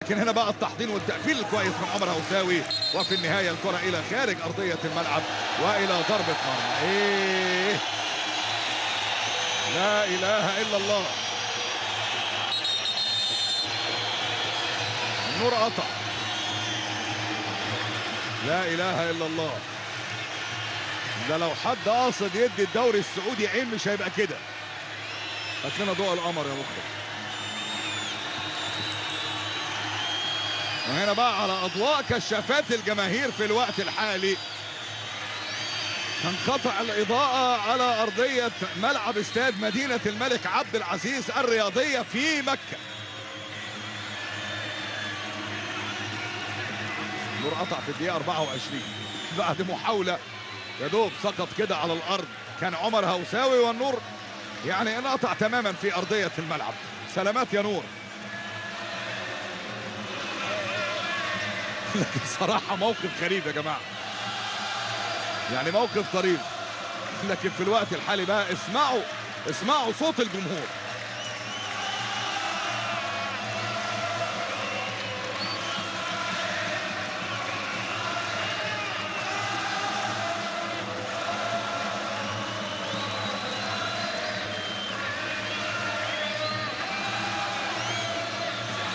لكن هنا بقى التحضير والتقفيل الكويس من عمر هوساوي، وفي النهايه الكره الى خارج ارضيه الملعب والى ضربه مرمى. ايه لا اله الا الله. النور قطع. لا اله الا الله. ده لو حد قاصد يدي الدوري السعودي عين مش هيبقى كده. هات لنا ضوء القمر يا مخرج. وهنا بقى على اضواء كشافات الجماهير في الوقت الحالي تنقطع الاضاءه على ارضيه ملعب استاد مدينه الملك عبد العزيز الرياضيه في مكه. النور قطع في الدقيقه 24 بعد محاوله يا دوب سقط كده على الارض كان عمر هوساوي، والنور يعني انقطع تماما في ارضيه الملعب. سلامات يا نور. لكن صراحه موقف غريب يا جماعه، يعني موقف طريف. لكن في الوقت الحالي بقى اسمعوا صوت الجمهور.